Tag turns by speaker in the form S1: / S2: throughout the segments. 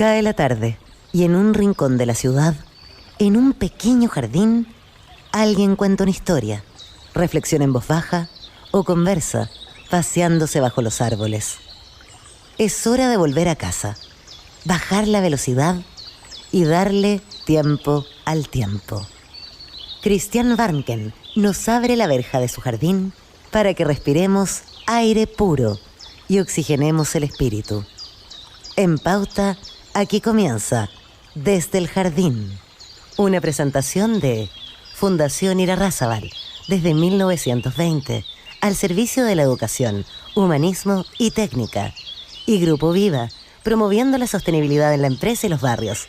S1: Cae la tarde y en un rincón de la ciudad, en un pequeño jardín, alguien cuenta una historia, reflexiona en voz baja o conversa, paseándose bajo los árboles. Es hora de volver a casa, bajar la velocidad y darle tiempo al tiempo. Christian Warnken nos abre la verja de su jardín para que respiremos aire puro y oxigenemos el espíritu. En Pauta, aquí comienza Desde el Jardín, una presentación de Fundación Irarrázaval, desde 1920, al servicio de la educación, humanismo y técnica, y Grupo Viva, promoviendo la sostenibilidad en la empresa y los barrios.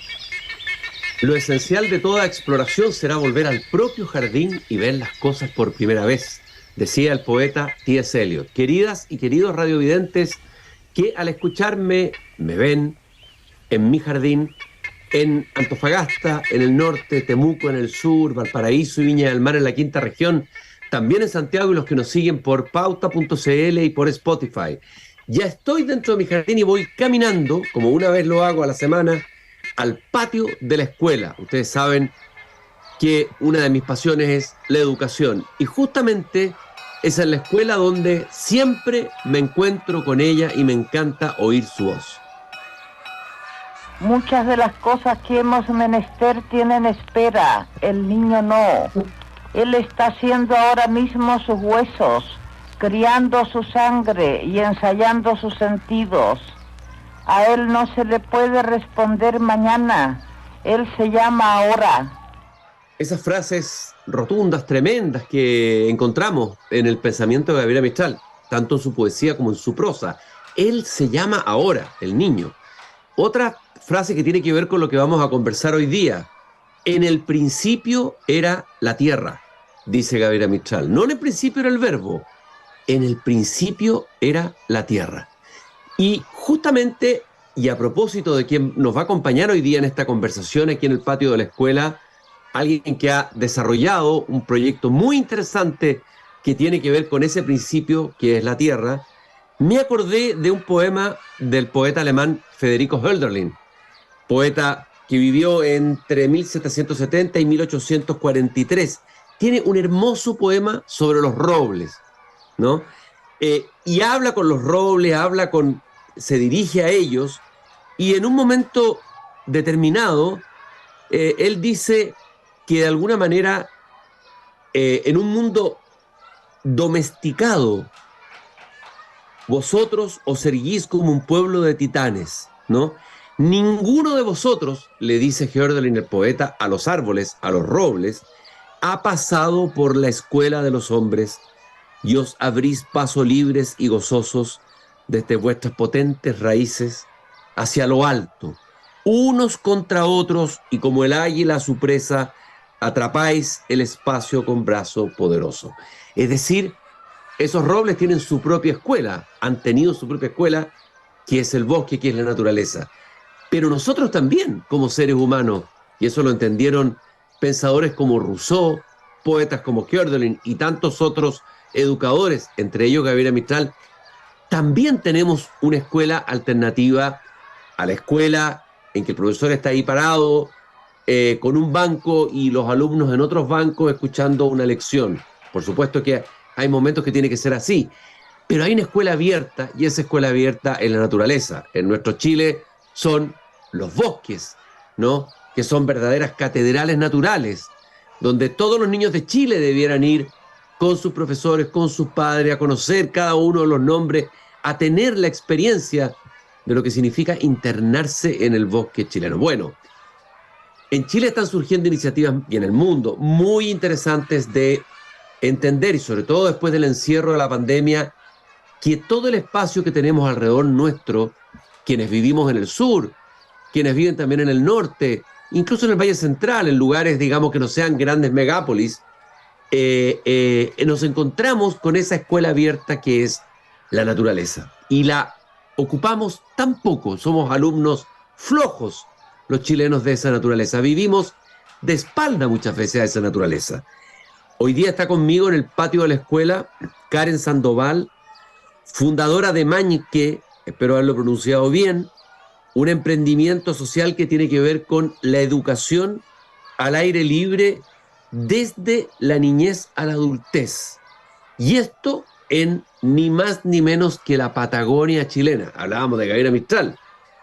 S2: Lo esencial de toda exploración será volver al propio jardín y ver las cosas por primera vez, decía el poeta T.S. Eliot. Queridas y queridos radiovidentes que al escucharme me ven en mi jardín, en Antofagasta, en el norte, Temuco en el sur, Valparaíso y Viña del Mar en la quinta región, también en Santiago y los que nos siguen por pauta.cl y por Spotify. Ya estoy dentro de mi jardín y voy caminando, como una vez lo hago a la semana, al patio de la escuela. Ustedes saben que una de mis pasiones es la educación y justamente esa es la escuela donde siempre me encuentro con ella y me encanta oír su voz.
S3: Muchas de las cosas que hemos menester tienen espera, el niño no. Él está haciendo ahora mismo sus huesos, criando su sangre y ensayando sus sentidos. A él no se le puede responder mañana, él se llama ahora.
S2: Esas frases rotundas, tremendas que encontramos en el pensamiento de Gabriela Mistral, tanto en su poesía como en su prosa. Él se llama ahora, el niño. Otra frase que tiene que ver con lo que vamos a conversar hoy día. En el principio era la tierra, dice Gabriela Mistral. No en el principio era el verbo, en el principio era la tierra. Y justamente, y a propósito de quien nos va a acompañar hoy día en esta conversación aquí en el patio de la escuela, alguien que ha desarrollado un proyecto muy interesante que tiene que ver con ese principio que es la tierra, me acordé de un poema del poeta alemán Federico Hölderlin, poeta que vivió entre 1770 y 1843. Tiene un hermoso poema sobre los robles, ¿no? Y habla con los robles, se dirige a ellos, y en un momento determinado, él dice que de alguna manera, en un mundo domesticado, vosotros os erguís como un pueblo de titanes, ¿no? Ninguno de vosotros, le dice Hölderlin, el poeta, a los árboles, a los robles, ha pasado por la escuela de los hombres y os abrís paso libres y gozosos desde vuestras potentes raíces hacia lo alto, unos contra otros, y como el águila a su presa, atrapáis el espacio con brazo poderoso. Es decir, esos robles tienen su propia escuela, han tenido su propia escuela, que es el bosque, que es la naturaleza. Pero nosotros también, como seres humanos, y eso lo entendieron pensadores como Rousseau, poetas como Hölderlin y tantos otros educadores, entre ellos Gabriela Mistral, también tenemos una escuela alternativa a la escuela en que el profesor está ahí parado, con un banco y los alumnos en otros bancos escuchando una lección. Por supuesto que hay momentos que tiene que ser así, pero hay una escuela abierta, y esa escuela abierta es la naturaleza. En nuestro Chile son los bosques, ¿no? Que son verdaderas catedrales naturales, donde todos los niños de Chile debieran ir con sus profesores, con sus padres, a conocer cada uno de los nombres, a tener la experiencia de lo que significa internarse en el bosque chileno. Bueno, en Chile están surgiendo iniciativas, y en el mundo, muy interesantes de entender, y sobre todo después del encierro de la pandemia, que todo el espacio que tenemos alrededor nuestro, quienes vivimos en el sur, quienes viven también en el norte, incluso en el Valle Central, en lugares, digamos, que no sean grandes megápolis, nos encontramos con esa escuela abierta que es la naturaleza. Y la ocupamos tan poco, somos alumnos flojos los chilenos de esa naturaleza. Vivimos de espalda muchas veces a esa naturaleza. Hoy día está conmigo en el patio de la escuela Karen Sandoval, fundadora de Mañique, espero haberlo pronunciado bien, un emprendimiento social que tiene que ver con la educación al aire libre desde la niñez a la adultez. Y esto en ni más ni menos que la Patagonia chilena. Hablábamos de Gabriela Mistral.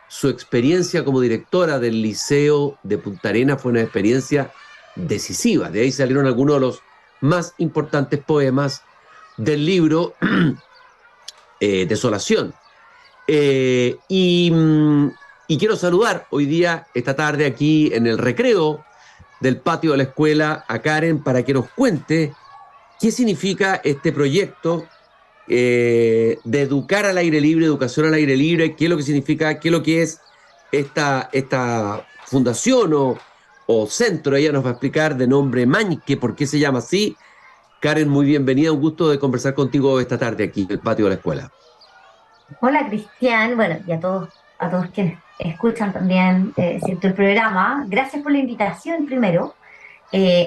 S2: Su experiencia como directora del Liceo de Punta Arenas fue una experiencia decisiva. De ahí salieron algunos de los más importantes poemas del libro Desolación. Y quiero saludar hoy día, esta tarde, aquí en el recreo del patio de la escuela, a Karen para que nos cuente qué significa este proyecto de educar al aire libre, educación al aire libre, qué es lo que significa, qué es lo que es esta fundación o centro. Ella nos va a explicar, de nombre Mañque, por qué se llama así. Karen, muy bienvenida, un gusto de conversar contigo esta tarde aquí en el patio de la escuela.
S4: Hola Cristian, bueno, y a todos quienes escuchan también cierto, el programa, gracias por la invitación primero.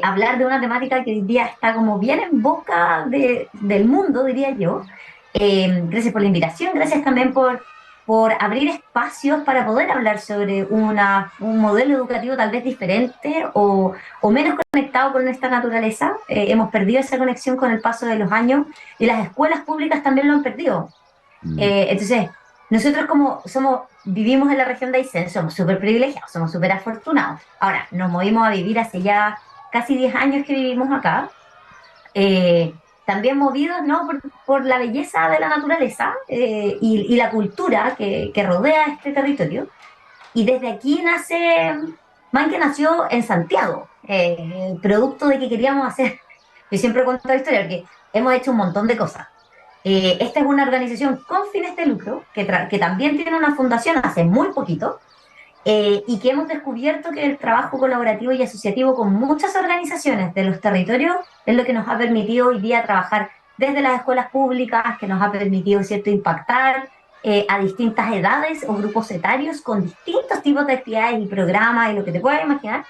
S4: Hablar de una temática que hoy día está como bien en boca del mundo, diría yo. Gracias por la invitación, gracias también por abrir espacios para poder hablar sobre un modelo educativo tal vez diferente o menos conectado con nuestra naturaleza. Hemos perdido esa conexión con el paso de los años y las escuelas públicas también lo han perdido. Entonces, nosotros vivimos en la región de Aysén, somos súper privilegiados, somos súper afortunados. Ahora, nos movimos a vivir hace ya casi 10 años que vivimos acá, también movidos, ¿no?, por la belleza de la naturaleza y la cultura que rodea este territorio. Y desde aquí Mañque nació en Santiago, producto de que queríamos hacer, yo siempre cuento la historia porque hemos hecho un montón de cosas. Esta es una organización con fines de lucro que también tiene una fundación hace muy poquito y que hemos descubierto que el trabajo colaborativo y asociativo con muchas organizaciones de los territorios es lo que nos ha permitido hoy día trabajar desde las escuelas públicas, que nos ha permitido, ¿cierto?, impactar a distintas edades o grupos etarios con distintos tipos de actividades y programas y lo que te puedas imaginar.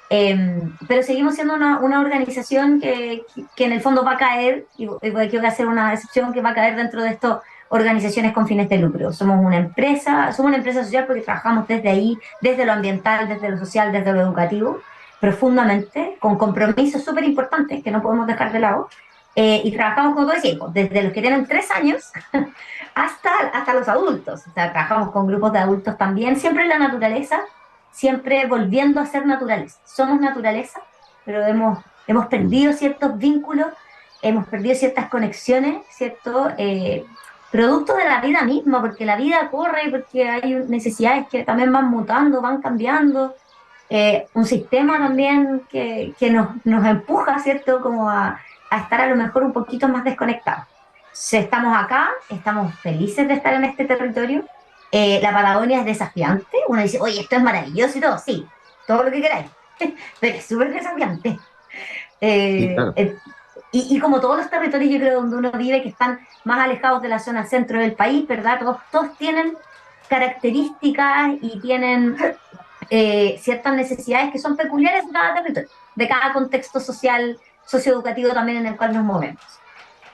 S4: Pero seguimos siendo una organización que en el fondo va a caer, y quiero hacer una excepción, que va a caer dentro de estas organizaciones con fines de lucro. Somos una empresa social porque trabajamos desde ahí, desde lo ambiental, desde lo social, desde lo educativo, profundamente, con compromisos súper importantes que no podemos dejar de lado. Y trabajamos, como tú decías, desde los que tienen 3 años hasta los adultos. O sea, trabajamos con grupos de adultos también, siempre en la naturaleza, siempre volviendo a ser naturales. Somos naturaleza, pero hemos perdido ciertos vínculos, hemos perdido ciertas conexiones, ¿cierto? Producto de la vida misma, porque la vida corre, porque hay necesidades que también van mutando, van cambiando. Un sistema también que nos empuja, ¿cierto?, como a estar a lo mejor un poquito más desconectados. Estamos acá, estamos felices de estar en este territorio. La Patagonia es desafiante. Uno dice, oye, esto es maravilloso y todo. Sí, todo lo que queráis. Pero es súper desafiante.
S2: Sí, claro.
S4: Y como todos los territorios, yo creo, donde uno vive, que están más alejados de la zona centro del país, ¿verdad? Todos tienen características y tienen ciertas necesidades que son peculiares de cada territorio, de cada contexto social, socioeducativo también en el cual nos movemos.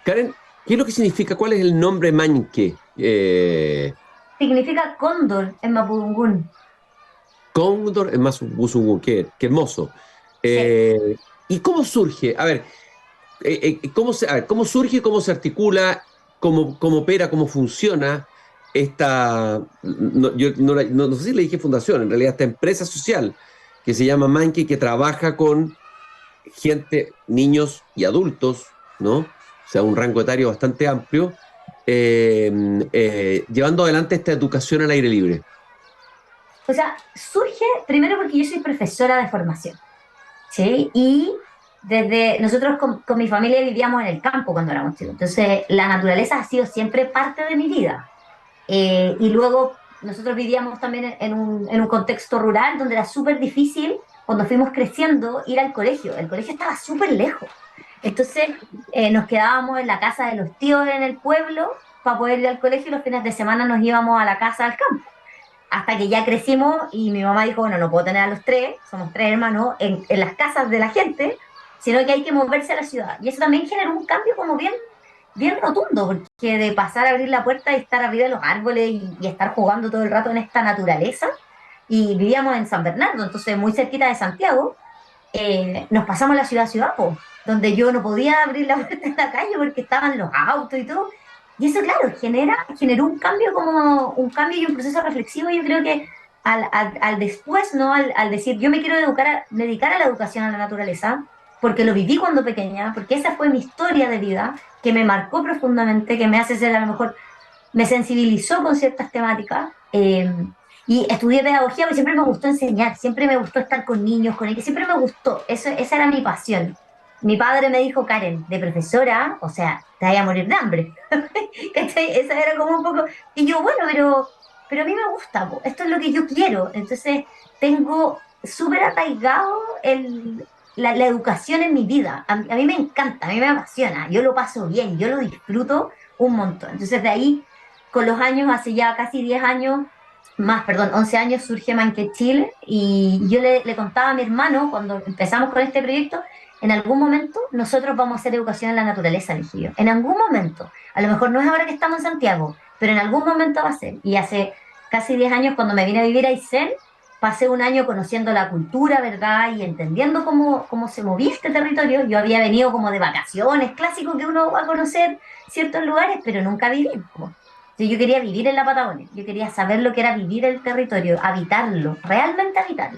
S2: Karen, ¿qué es lo que significa? ¿Cuál es el nombre Mañque?
S4: Significa cóndor en mapudungún.
S2: Cóndor en Mapudungún, qué hermoso.
S4: Sí.
S2: ¿Y cómo surge? A ver, ¿cómo surge, cómo se articula, cómo opera, cómo funciona esta, yo no sé si le dije fundación, en realidad esta empresa social que se llama Mañque, que trabaja con gente, niños y adultos, ¿no? O sea, un rango etario bastante amplio, llevando adelante esta educación al aire libre?
S4: O sea, surge primero porque yo soy profesora de formación, ¿sí? Y nosotros con mi familia vivíamos en el campo cuando éramos chicos, entonces la naturaleza ha sido siempre parte de mi vida. Y luego nosotros vivíamos también en un contexto rural donde era súper difícil, cuando fuimos creciendo, ir al colegio. El colegio estaba súper lejos. Entonces nos quedábamos en la casa de los tíos en el pueblo para poder ir al colegio, y los fines de semana nos íbamos a la casa al campo. Hasta que ya crecimos y mi mamá dijo, bueno, no puedo tener a los 3, somos 3 hermanos, en las casas de la gente, sino que hay que moverse a la ciudad. Y eso también generó un cambio como bien bien rotundo, porque de pasar a abrir la puerta y estar arriba de los árboles y estar jugando todo el rato en esta naturaleza, y vivíamos en San Bernardo, entonces muy cerquita de Santiago, nos pasamos a la ciudad, po, donde yo no podía abrir la puerta en la calle porque estaban los autos y todo. Y eso, claro, generó un cambio, como un cambio y un proceso reflexivo. Yo creo que al después, ¿no? Al decir, yo me quiero dedicar a la educación a la naturaleza, porque lo viví cuando pequeña, porque esa fue mi historia de vida, que me marcó profundamente, que me hace ser, a lo mejor, me sensibilizó con ciertas temáticas. Y estudié pedagogía porque siempre me gustó enseñar, siempre me gustó estar con niños, con ellos, siempre me gustó, esa era mi pasión. Mi padre me dijo, Karen, de profesora, o sea, te vaya a morir de hambre. ¿Cachai? Esa era como un poco... Y yo, bueno, pero a mí me gusta, po, esto es lo que yo quiero. Entonces, tengo súper arraigado la educación en mi vida. A mí me encanta, a mí me apasiona, yo lo paso bien, yo lo disfruto un montón. Entonces, de ahí, con los años, hace ya casi 10 años, más, perdón, 11 años, surge Manque Chile, y yo le contaba a mi hermano cuando empezamos con este proyecto, en algún momento nosotros vamos a hacer educación en la naturaleza, le dije yo. En algún momento, a lo mejor no es ahora que estamos en Santiago, pero en algún momento va a ser. Y hace casi 10 años, cuando me vine a vivir a Aysén, pasé un año conociendo la cultura, ¿verdad? Y entendiendo cómo se movía este territorio. Yo había venido como de vacaciones, clásico que uno va a conocer ciertos lugares, pero nunca viví. Yo quería vivir en la Patagonia, yo quería saber lo que era vivir el territorio, habitarlo, realmente habitarlo.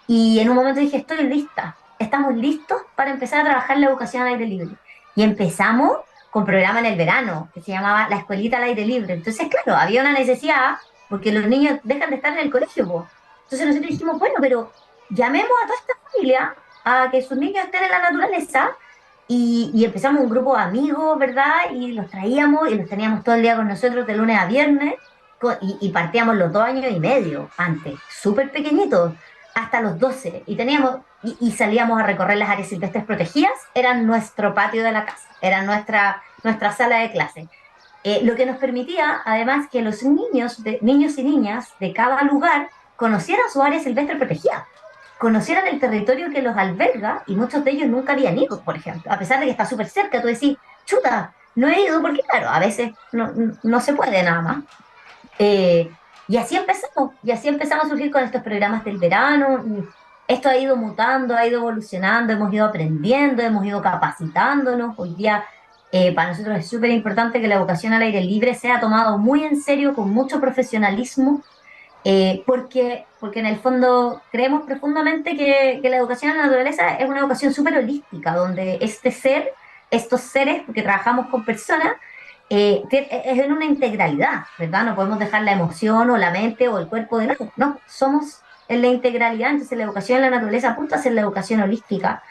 S4: Y en un momento dije, estoy lista, estamos listos para empezar a trabajar la educación al aire libre. Y empezamos con programa en el verano, que se llamaba La Escuelita al Aire Libre. Entonces, claro, había una necesidad, porque los niños dejan de estar en el colegio, po. Entonces nosotros dijimos, bueno, pero llamemos a toda esta familia a que sus niños estén en la naturaleza, y empezamos un grupo de amigos, ¿verdad? Y los traíamos y los teníamos todo el día con nosotros de lunes a viernes, y partíamos los 2 años y medio antes, súper pequeñitos, hasta los 12, y salíamos a recorrer las áreas silvestres protegidas, eran nuestro patio de la casa, era nuestra sala de clase. Lo que nos permitía, además, que los niños y niñas de cada lugar conocieran su área silvestre protegida, conocieran el territorio que los alberga, y muchos de ellos nunca habían ido, por ejemplo, a pesar de que está súper cerca. Tú decís, chuta, no he ido porque, claro, a veces no se puede nada más. Eh, y así empezamos a surgir con estos programas del verano. Esto ha ido mutando, ha ido evolucionando, hemos ido aprendiendo, hemos ido capacitándonos. Hoy día, para nosotros es súper importante que la educación al aire libre sea tomado muy en serio, con mucho profesionalismo, porque en el fondo creemos profundamente que la educación en la naturaleza es una educación súper holística, donde estos seres, porque trabajamos con personas, es en una integralidad, ¿verdad? No podemos dejar la emoción o la mente o el cuerpo de lado, no, somos en la integralidad. Entonces la educación en la naturaleza apunta a ser la educación holística,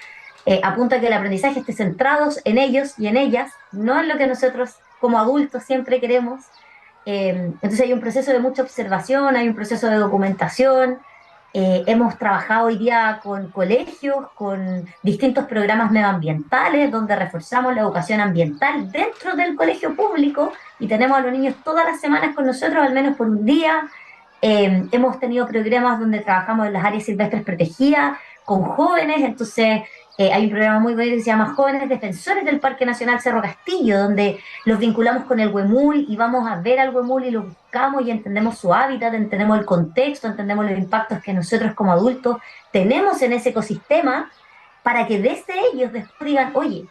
S4: apunta a que el aprendizaje esté centrado en ellos y en ellas, no en lo que nosotros como adultos siempre queremos. Entonces hay un proceso de mucha observación, hay un proceso de documentación. Hemos trabajado hoy día con colegios, con distintos programas medioambientales, donde reforzamos la educación ambiental dentro del colegio público, y tenemos a los niños todas las semanas con nosotros, al menos por un día. Hemos tenido programas donde trabajamos en las áreas silvestres protegidas con jóvenes. Entonces hay un programa muy bueno que se llama Jóvenes Defensores del Parque Nacional Cerro Castillo, donde los vinculamos con el huemul y vamos a ver al huemul y lo buscamos y entendemos su hábitat, entendemos el contexto, entendemos los impactos que nosotros como adultos tenemos en ese ecosistema, para que desde ellos después digan, oye,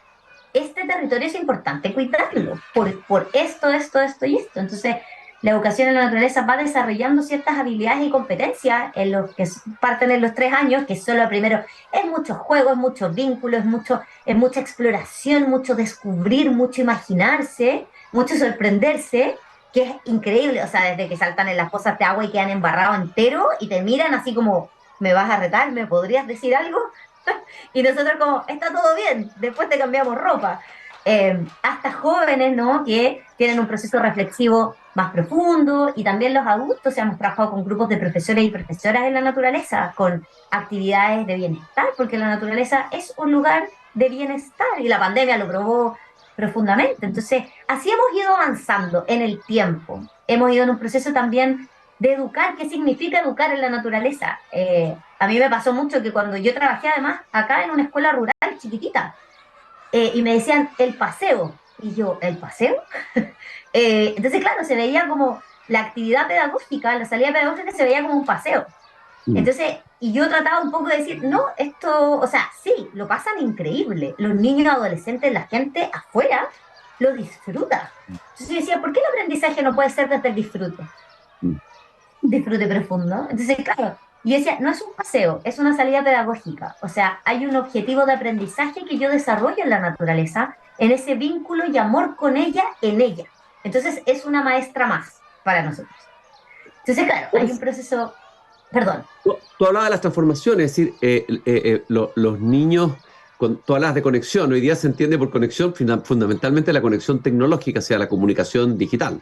S4: este territorio es importante cuidarlo por esto y esto. Entonces, la educación en la naturaleza va desarrollando ciertas habilidades y competencias en los que parten en los 3 años, que son lo primero. Es mucho juego, es mucho vínculo, es mucha exploración, mucho descubrir, mucho imaginarse, mucho sorprenderse, que es increíble. O sea, desde que saltan en las pozas de agua y quedan embarrados entero y te miran así como, ¿me vas a retar? ¿Me podrías decir algo? Y nosotros como, está todo bien, después te cambiamos ropa. Hasta jóvenes, ¿no?, que tienen un proceso reflexivo más profundo, y también los adultos. Hemos trabajado con grupos de profesores y profesoras en la naturaleza, con actividades de bienestar, porque la naturaleza es un lugar de bienestar, y la pandemia lo probó profundamente. Entonces, así hemos ido avanzando en el tiempo. Hemos ido en un proceso también de educar. ¿Qué significa educar en la naturaleza? A mí me pasó mucho que cuando yo trabajé además acá en una escuela rural chiquitita, y me decían el paseo. Y yo, ¿el paseo? Entonces, claro, se veía como la actividad pedagógica, la salida pedagógica se veía como un paseo. Entonces, y yo trataba un poco de decir, no, esto, o sea, sí, lo pasan increíble. Los niños, adolescentes, la gente afuera lo disfruta. Entonces yo decía, ¿por qué el aprendizaje no puede ser desde el disfrute?
S2: Mm.
S4: Disfrute profundo. Entonces, claro, yo decía, no es un paseo, es una salida pedagógica. O sea, hay un objetivo de aprendizaje que yo desarrollo en la naturaleza, en ese vínculo y amor con ella, en ella. Entonces, es una maestra más para nosotros. Entonces, claro, hay un proceso, perdón.
S2: Tú hablabas de las transformaciones, es decir, los niños, tú hablabas de conexión, hoy día se entiende por conexión fundamentalmente la conexión tecnológica, o sea, la comunicación digital.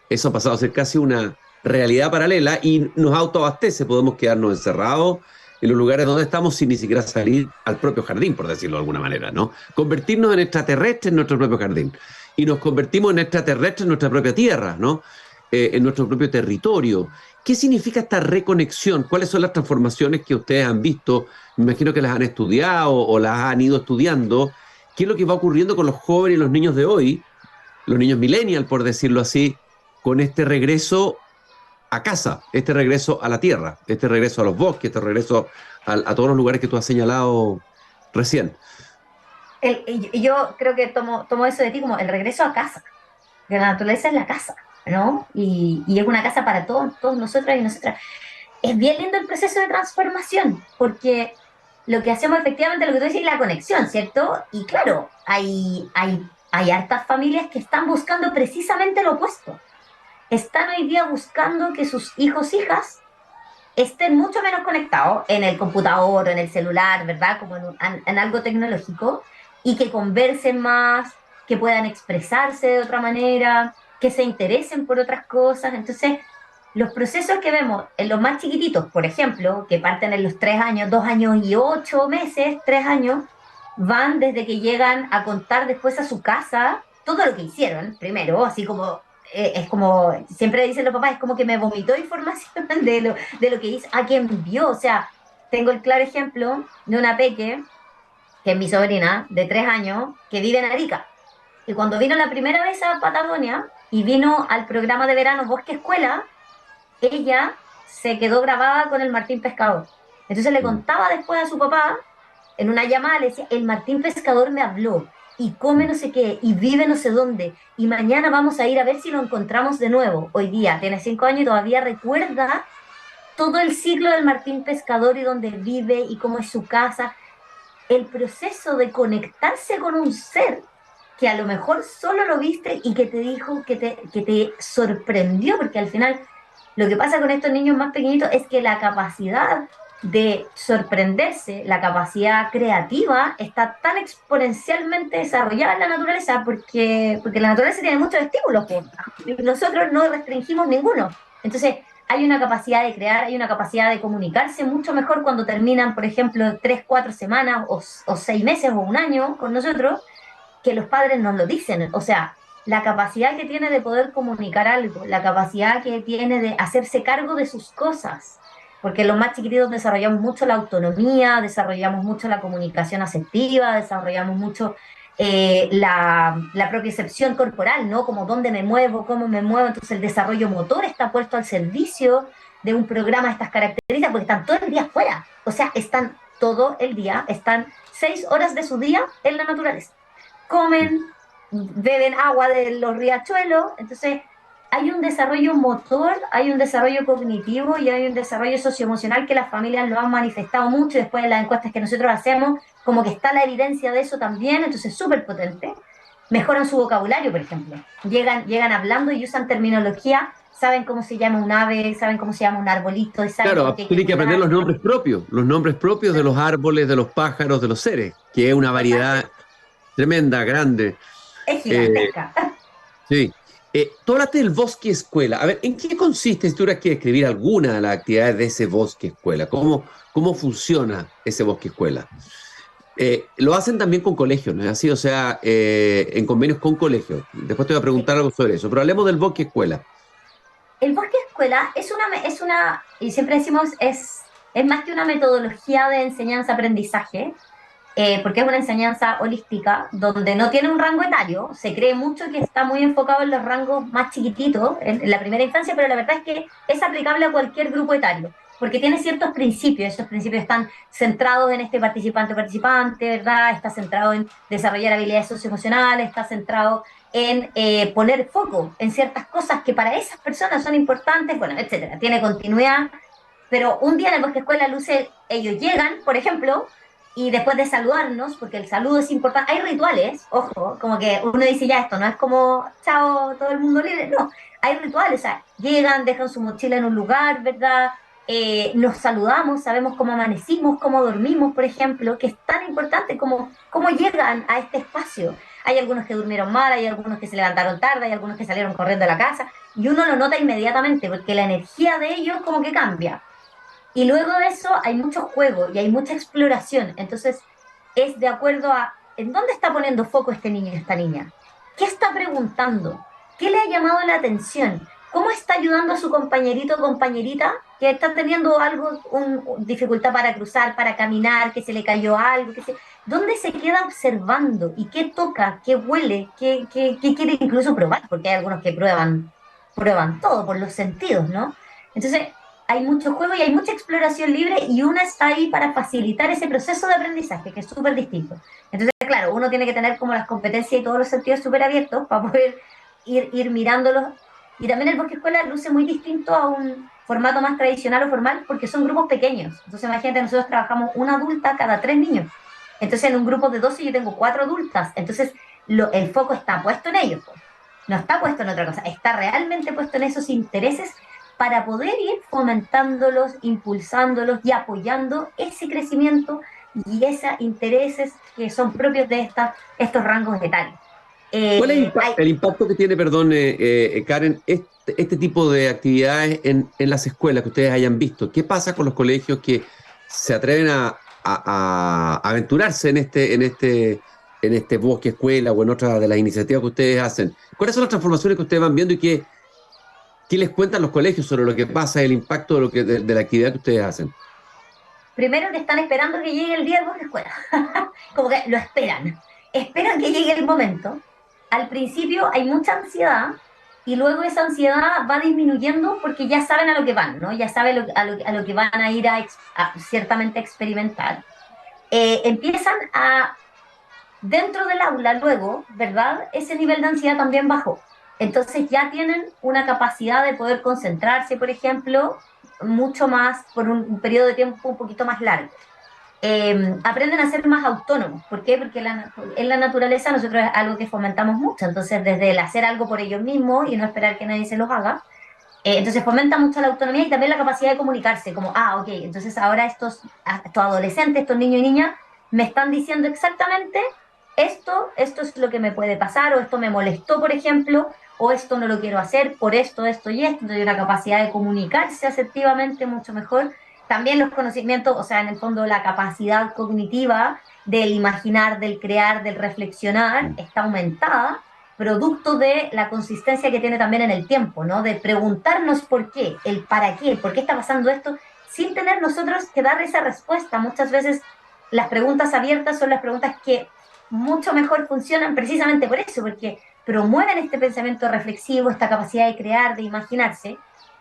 S2: Eso ha pasado a ser casi una realidad paralela y nos autoabastece, podemos quedarnos encerrados en los lugares donde estamos sin ni siquiera salir al propio jardín, por decirlo de alguna manera, ¿no? Convertirnos en extraterrestres en nuestro propio jardín. Y nos convertimos en extraterrestres en nuestra propia tierra, ¿no? En nuestro propio territorio. ¿Qué significa esta reconexión? ¿Cuáles son las transformaciones que ustedes han visto? Me imagino que las han estudiado o las han ido estudiando. ¿Qué es lo que va ocurriendo con los jóvenes y los niños de hoy, los niños millennial, por decirlo así, con este regreso a casa, este regreso a la tierra, este regreso a los bosques, este regreso a todos los lugares que tú has señalado recién?
S4: Yo creo que tomo eso de ti como el regreso a casa, que la naturaleza es la casa, ¿no? Y es una casa para todos nosotros y nosotras. Es bien lindo el proceso de transformación, porque lo que hacemos efectivamente, lo que tú dices, es la conexión, ¿cierto? Y claro, hay hartas familias que están buscando precisamente lo opuesto. Están hoy día buscando que sus hijos, hijas, estén mucho menos conectados en el computador o en el celular, ¿verdad? Como en algo tecnológico, y que conversen más, que puedan expresarse de otra manera, que se interesen por otras cosas. Entonces, los procesos que vemos en los más chiquititos, por ejemplo, que parten en los 3 años, 2 años y 8 meses, 3 años, van desde que llegan a contar después a su casa todo lo que hicieron, primero, así como es como, siempre dicen los papás, es como que me vomitó información de lo que hice, a quien vio, o sea, tengo el claro ejemplo de una peque, que es mi sobrina, de 3 años, que vive en Arica, y cuando vino la primera vez a Patagonia, y vino al programa de verano Bosque Escuela, ella se quedó grabada con el Martín Pescador. Entonces le contaba después a su papá, en una llamada, le decía, el Martín Pescador me habló, y come no sé qué, y vive no sé dónde, y mañana vamos a ir a ver si lo encontramos de nuevo. Hoy día tiene 5 años y todavía recuerda todo el ciclo del Martín Pescador y dónde vive y cómo es su casa. El proceso de conectarse con un ser que a lo mejor solo lo viste y que te dijo, que te sorprendió, porque al final lo que pasa con estos niños más pequeñitos es que la capacidad de sorprenderse, la capacidad creativa está tan exponencialmente desarrollada en la naturaleza porque la naturaleza tiene muchos estímulos, pues, y nosotros no restringimos ninguno. Entonces, hay una capacidad de crear, hay una capacidad de comunicarse mucho mejor cuando terminan, por ejemplo, 3, 4 semanas o 6 meses o un año con nosotros, que los padres nos lo dicen. O sea, la capacidad que tiene de poder comunicar algo, la capacidad que tiene de hacerse cargo de sus cosas, porque los más chiquititos desarrollamos mucho la autonomía, desarrollamos mucho la comunicación asertiva, desarrollamos mucho la propiocepción corporal, ¿no? Como dónde me muevo, cómo me muevo. Entonces el desarrollo motor está puesto al servicio de un programa de estas características, porque están todo el día afuera. O sea, están todo el día, están 6 horas de su día en la naturaleza. Comen, beben agua de los riachuelos. Entonces hay un desarrollo motor, hay un desarrollo cognitivo y hay un desarrollo socioemocional que las familias lo han manifestado mucho. Después de las encuestas que nosotros hacemos, como que está la evidencia de eso también, entonces es súper potente. Mejoran su vocabulario, por ejemplo. Llegan hablando y usan terminología, saben cómo se llama un ave, saben cómo se llama un arbolito. Y saben
S2: Claro, tiene que aprender los nombres propios de los árboles, de los pájaros, de los seres, que es una variedad tremenda, grande.
S4: Es gigantesca.
S2: Sí. Tú hablaste del bosque escuela. A ver, ¿en qué consiste, si tuvieras que describir alguna de las actividades de ese bosque escuela? ¿Cómo funciona ese bosque escuela? Lo hacen también con colegios, ¿no es así? O sea, en convenios con colegios. Después te voy a preguntar algo sobre eso, pero hablemos del bosque escuela.
S4: El bosque escuela y siempre decimos, es más que una metodología de enseñanza-aprendizaje. porque es una enseñanza holística donde no tiene un rango etario. Se cree mucho que está muy enfocado en los rangos más chiquititos, en la primera instancia, pero la verdad es que es aplicable a cualquier grupo etario, porque tiene ciertos principios. Esos principios están centrados en este participante, ¿verdad? Está centrado en desarrollar habilidades socioemocionales, está centrado en poner foco en ciertas cosas que para esas personas son importantes, bueno, etcétera. Tiene continuidad, pero un día en el Bosque Escuela Luce, ellos llegan, por ejemplo, y después de saludarnos, porque el saludo es importante, hay rituales, ojo, como que uno dice ya esto, no es como chao, todo el mundo libre, no, hay rituales, o sea, llegan, dejan su mochila en un lugar, ¿verdad? Nos saludamos, sabemos cómo amanecimos, cómo dormimos, por ejemplo, que es tan importante como cómo llegan a este espacio. Hay algunos que durmieron mal, hay algunos que se levantaron tarde, hay algunos que salieron corriendo a la casa, y uno lo nota inmediatamente, porque la energía de ellos como que cambia. Y luego de eso hay mucho juego y hay mucha exploración. Entonces, es de acuerdo a en dónde está poniendo foco este niño y esta niña. ¿Qué está preguntando? ¿Qué le ha llamado la atención? ¿Cómo está ayudando a su compañerito o compañerita que está teniendo algo, dificultad para cruzar, para caminar, que se le cayó algo? ¿Dónde se queda observando? ¿Y qué toca? ¿Qué huele? ¿Qué quiere incluso probar? Porque hay algunos que prueban todo por los sentidos, ¿no? Entonces, hay mucho juego y hay mucha exploración libre y una está ahí para facilitar ese proceso de aprendizaje, que es súper distinto. Entonces, claro, uno tiene que tener como las competencias y todos los sentidos súper abiertos para poder ir mirándolos. Y también el Bosque Escuela luce muy distinto a un formato más tradicional o formal porque son grupos pequeños. Entonces, imagínate, nosotros trabajamos una adulta cada 3 niños. Entonces, en un grupo de 12 yo tengo 4 adultas. Entonces, el foco está puesto en ellos. Pues. No está puesto en otra cosa. Está realmente puesto en esos intereses para poder ir fomentándolos, impulsándolos y apoyando ese crecimiento y esos intereses que son propios de estos rangos etarios.
S2: ¿Cuál es el impacto que tiene, perdón, Karen, este tipo de actividades en las escuelas que ustedes hayan visto? ¿Qué pasa con los colegios que se atreven a aventurarse en este bosque escuela o en otra de las iniciativas que ustedes hacen? ¿Cuáles son las transformaciones que ustedes van viendo y qué les cuentan los colegios sobre lo que pasa, el impacto de la actividad que ustedes hacen?
S4: Primero que están esperando que llegue el día del bosque escuela. Como que lo esperan. Esperan que llegue el momento. Al principio hay mucha ansiedad y luego esa ansiedad va disminuyendo porque ya saben a lo que van, ¿no? Ya saben a lo que van a ir a ciertamente experimentar. Empiezan dentro del aula luego, ¿verdad? Ese nivel de ansiedad también bajó. Entonces ya tienen una capacidad de poder concentrarse, por ejemplo, mucho más por un periodo de tiempo un poquito más largo. Aprenden a ser más autónomos. ¿Por qué? Porque en la naturaleza nosotros es algo que fomentamos mucho. Entonces, desde el hacer algo por ellos mismos y no esperar que nadie se los haga, entonces fomenta mucho la autonomía y también la capacidad de comunicarse, como, ok, entonces ahora estos adolescentes, estos niños y niñas, me están diciendo exactamente esto es lo que me puede pasar, o esto me molestó, por ejemplo, o esto no lo quiero hacer por esto y esto. Entonces, una capacidad de comunicarse asertivamente mucho mejor. También los conocimientos, o sea, en el fondo la capacidad cognitiva del imaginar, del crear, del reflexionar, está aumentada, producto de la consistencia que tiene también en el tiempo, ¿no? De preguntarnos por qué, el para qué, por qué está pasando esto, sin tener nosotros que dar esa respuesta. Muchas veces las preguntas abiertas son las preguntas que mucho mejor funcionan precisamente por eso, porque promueven este pensamiento reflexivo, esta capacidad de crear, de imaginarse,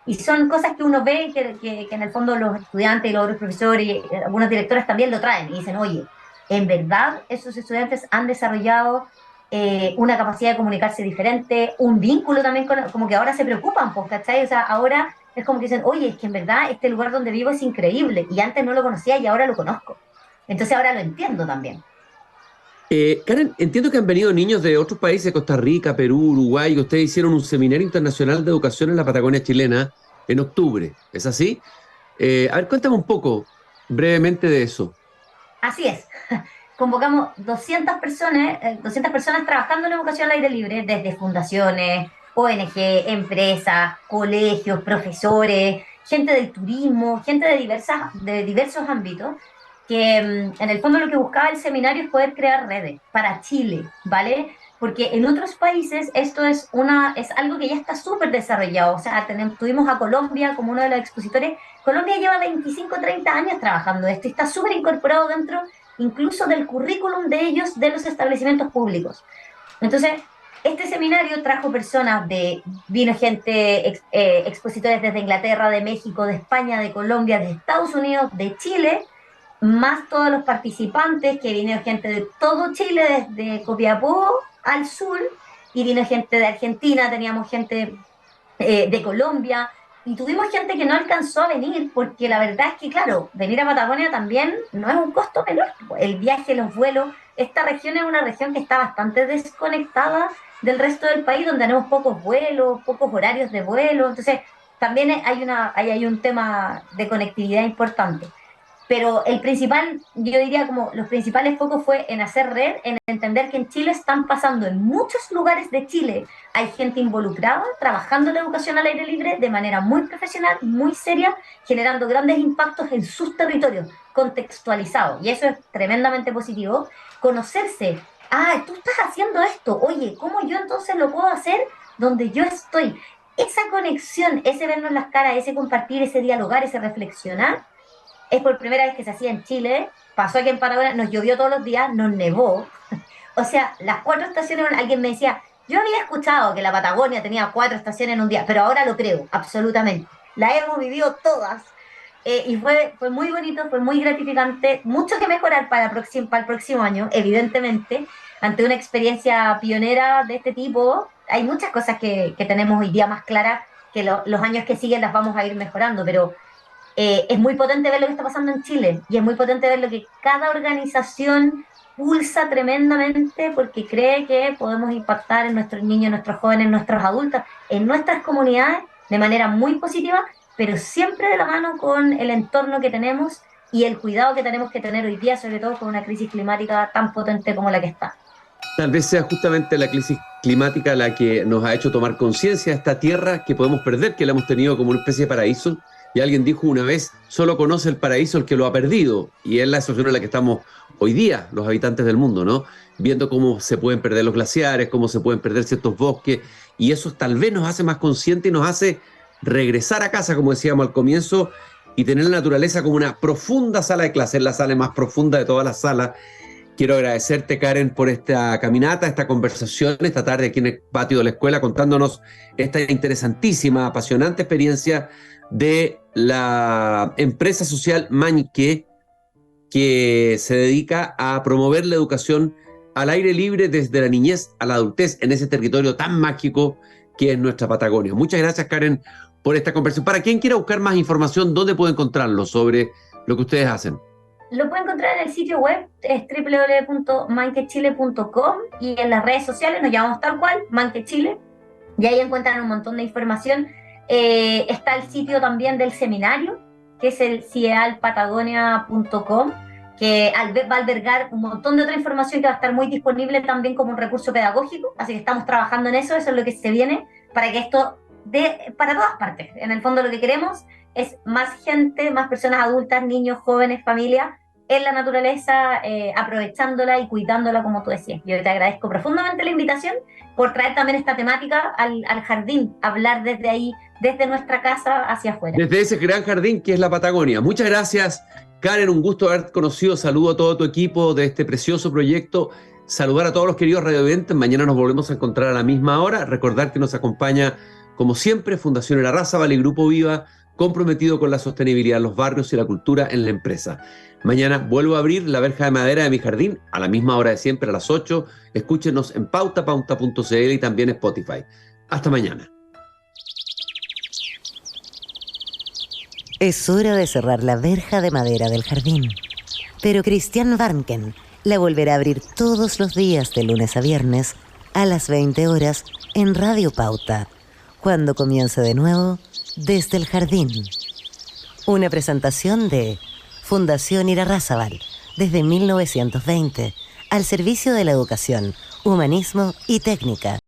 S4: y son cosas que uno ve que en el fondo los estudiantes y los otros profesores y algunos directores también lo traen y dicen, oye, en verdad esos estudiantes han desarrollado una capacidad de comunicarse diferente, un vínculo también, como que ahora se preocupan, pues, ¿cachai? O sea, ahora es como que dicen, oye, es que en verdad este lugar donde vivo es increíble y antes no lo conocía y ahora lo conozco. Entonces ahora lo entiendo también.
S2: Karen, entiendo que han venido niños de otros países, Costa Rica, Perú, Uruguay, que ustedes hicieron un seminario internacional de educación en la Patagonia chilena en octubre, ¿es así? A ver, cuéntame un poco, brevemente de eso.
S4: Así es. Convocamos 200 personas trabajando en educación al aire libre, desde fundaciones, ONG, empresas, colegios, profesores, gente del turismo, gente de diversos ámbitos, que en el fondo lo que buscaba el seminario es poder crear redes para Chile, ¿vale? Porque en otros países esto es algo que ya está súper desarrollado. O sea, tuvimos a Colombia como uno de los expositores. Colombia lleva 25, 30 años trabajando esto y está súper incorporado dentro incluso del currículum de ellos, de los establecimientos públicos. Entonces, este seminario trajo vino gente, expositores desde Inglaterra, de México, de España, de Colombia, de Estados Unidos, de Chile, más todos los participantes, que vino gente de todo Chile, desde Copiapó al sur, y vino gente de Argentina, teníamos gente de Colombia, y tuvimos gente que no alcanzó a venir, porque la verdad es que, claro, venir a Patagonia también no es un costo menor. El viaje, los vuelos, esta región es una región que está bastante desconectada del resto del país, donde tenemos pocos vuelos, pocos horarios de vuelo, entonces también hay un tema de conectividad importante. Pero el principal, yo diría como los principales focos fue en hacer red, en entender que en Chile están pasando en muchos lugares de Chile, hay gente involucrada, trabajando en la educación al aire libre de manera muy profesional, muy seria, generando grandes impactos en sus territorios, contextualizados, y eso es tremendamente positivo. Conocerse, tú estás haciendo esto, oye, ¿cómo yo entonces lo puedo hacer donde yo estoy? Esa conexión, ese vernos las caras, ese compartir, ese dialogar, ese reflexionar, es por primera vez que se hacía en Chile. Pasó aquí en Patagonia, nos llovió todos los días, nos nevó. O sea, las 4 estaciones, alguien me decía, yo había escuchado que la Patagonia tenía 4 estaciones en un día, pero ahora lo creo, absolutamente. La hemos vivido todas. Y fue muy bonito, fue muy gratificante. Mucho que mejorar para el próximo año, evidentemente. Ante una experiencia pionera de este tipo, hay muchas cosas que tenemos hoy día más claras, que los años que siguen las vamos a ir mejorando, pero es muy potente ver lo que está pasando en Chile, y es muy potente ver lo que cada organización pulsa tremendamente, porque cree que podemos impactar en nuestros niños, en nuestros jóvenes, en nuestros adultos, en nuestras comunidades de manera muy positiva, pero siempre de la mano con el entorno que tenemos y el cuidado que tenemos que tener hoy día, sobre todo con una crisis climática tan potente como la que está.
S2: Tal vez sea justamente la crisis climática la que nos ha hecho tomar conciencia de esta tierra que podemos perder, que la hemos tenido como una especie de paraíso. Y alguien dijo una vez, solo conoce el paraíso el que lo ha perdido. Y es la situación en la que estamos hoy día, los habitantes del mundo, ¿no? Viendo cómo se pueden perder los glaciares, cómo se pueden perder ciertos bosques. Y eso tal vez nos hace más conscientes y nos hace regresar a casa, como decíamos al comienzo, y tener la naturaleza como una profunda sala de clase, la sala más profunda de todas las salas. Quiero agradecerte, Karen, por esta caminata, esta conversación, esta tarde aquí en el patio de la escuela, contándonos esta interesantísima, apasionante experiencia de la empresa social Mañque, que se dedica a promover la educación al aire libre desde la niñez a la adultez en ese territorio tan mágico que es nuestra Patagonia. Muchas gracias, Karen, por esta conversación. Para quien quiera buscar más información, ¿dónde puede encontrarlo sobre lo que ustedes hacen?
S4: Lo pueden encontrar en el sitio web, es www.manquechile.com, y en las redes sociales nos llamamos tal cual, Manque Chile, y ahí encuentran un montón de información. Está el sitio también del seminario, que es el ciealpatagonia.com, que va a albergar un montón de otra información que va a estar muy disponible también como un recurso pedagógico, así que estamos trabajando en eso es lo que se viene, para que esto dé para todas partes. En el fondo lo que queremos es más gente, más personas adultas, niños, jóvenes, familias, en la naturaleza, aprovechándola y cuidándola, como tú decías. Yo te agradezco profundamente la invitación por traer también esta temática al jardín, hablar desde ahí, desde nuestra casa hacia afuera.
S2: Desde ese gran jardín que es la Patagonia. Muchas gracias, Karen, un gusto haberte conocido. Saludo a todo tu equipo de este precioso proyecto. Saludar a todos los queridos radiovidentes. Mañana nos volvemos a encontrar a la misma hora. Recordar que nos acompaña, como siempre, Fundación Irarrázaval y Grupo Viva, comprometido con la sostenibilidad de los barrios y la cultura en la empresa. Mañana vuelvo a abrir la verja de madera de mi jardín a la misma hora de siempre, a las 8. Escúchenos en pauta.cl y también en Spotify. Hasta mañana.
S1: Es hora de cerrar la verja de madera del jardín. Pero Christian Warnken la volverá a abrir todos los días de lunes a viernes a las 20 horas en Radio Pauta, cuando comience de nuevo Desde el Jardín. Una presentación de Fundación Irarrázaval, desde 1920, al servicio de la educación, humanismo y técnica.